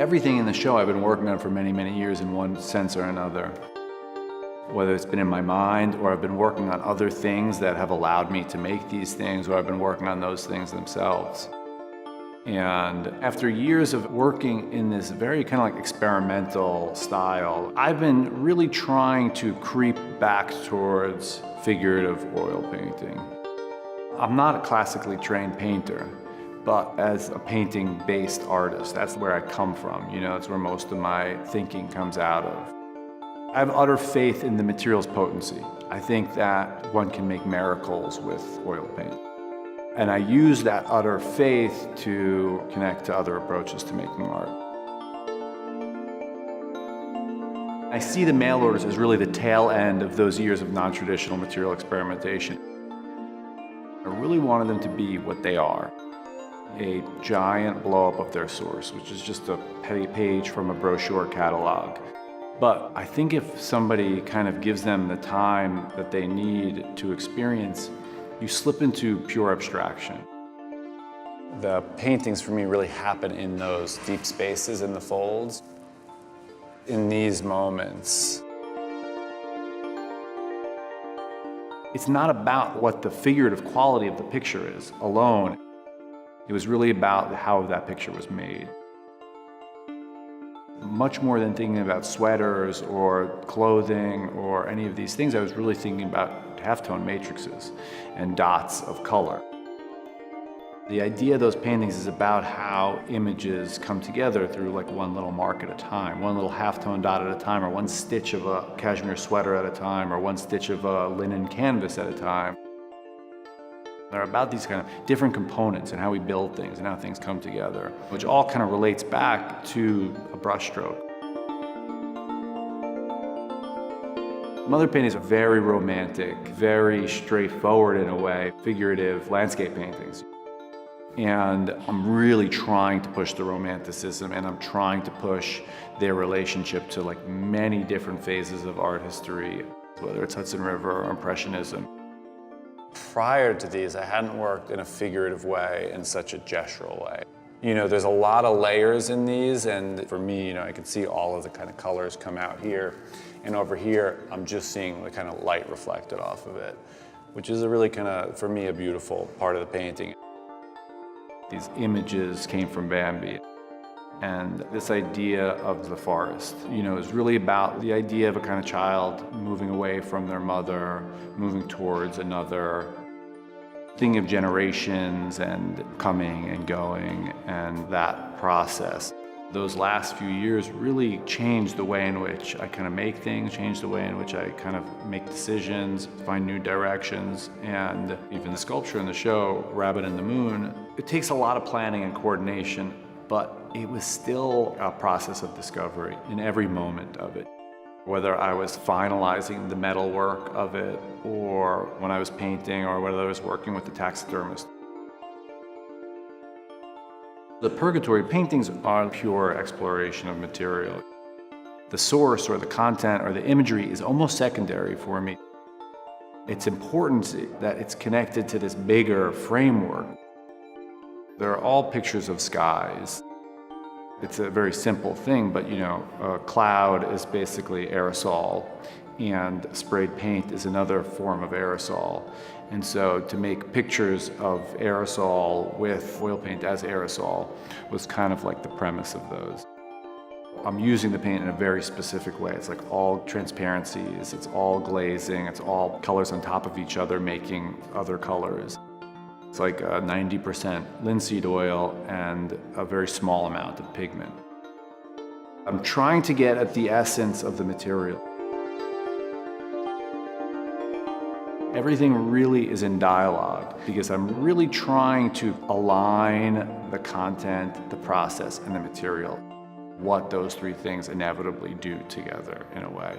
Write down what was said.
Everything in the show I've been working on for many, many years in one sense or another. Whether it's been in my mind, or I've been working on other things that have allowed me to make these things, or I've been working on those things themselves. And after years of working in this very kind of like experimental style, I've been really trying to creep back towards figurative oil painting. I'm not a classically trained painter, but as a painting-based artist, that's where I come from. That's where most of my thinking comes out of. I have utter faith in the material's potency. I think that one can make miracles with oil paint. And I use that utter faith to connect to other approaches to making art. I see the mail orders as really the tail end of those years of non-traditional material experimentation. I really wanted them to be what they are. A giant blow-up of their source, which is just a petty page from a brochure catalog. But I think if somebody kind of gives them the time that they need to experience, you slip into pure abstraction. The paintings for me really happen in those deep spaces in the folds, in these moments. It's not about what the figurative quality of the picture is alone. It was really about how that picture was made. Much more than thinking about sweaters or clothing or any of these things, I was really thinking about halftone matrices and dots of color. The idea of those paintings is about how images come together through like one little mark at a time, one little halftone dot at a time, or one stitch of a cashmere sweater at a time, or one stitch of a linen canvas at a time. They're about these kind of different components and how we build things and how things come together, which all kind of relates back to a brushstroke. Mother paintings are very romantic, very straightforward in a way, figurative landscape paintings. And I'm really trying to push the romanticism, and I'm trying to push their relationship to like many different phases of art history, whether it's Hudson River or Impressionism. Prior to these, I hadn't worked in a figurative way, in such a gestural way. There's a lot of layers in these, and for me, I could see all of the kind of colors come out here. And over here, I'm just seeing the kind of light reflected off of it, which is a really kind of, for me, a beautiful part of the painting. These images came from Bambi. And this idea of the forest, is really about the idea of a kind of child moving away from their mother, moving towards another, thinking of generations and coming and going, and that process. Those last few years really changed the way in which I kind of make things, changed the way in which I kind of make decisions, find new directions, and even the sculpture in the show, Rabbit in the Moon, it takes a lot of planning and coordination, but it was still a process of discovery in every moment of it. Whether I was finalizing the metal work of it, or when I was painting, or whether I was working with the taxidermist. The Purgatory paintings are pure exploration of material. The source or the content or the imagery is almost secondary for me. It's important that it's connected to this bigger framework. They're all pictures of skies. It's a very simple thing, but a cloud is basically aerosol, and sprayed paint is another form of aerosol. And so to make pictures of aerosol with oil paint as aerosol was kind of like the premise of those. I'm using the paint in a very specific way. It's like all transparencies, it's all glazing, it's all colors on top of each other making other colors. It's like 90% linseed oil and a very small amount of pigment. I'm trying to get at the essence of the material. Everything really is in dialogue because I'm really trying to align the content, the process, and the material, what those three things inevitably do together in a way.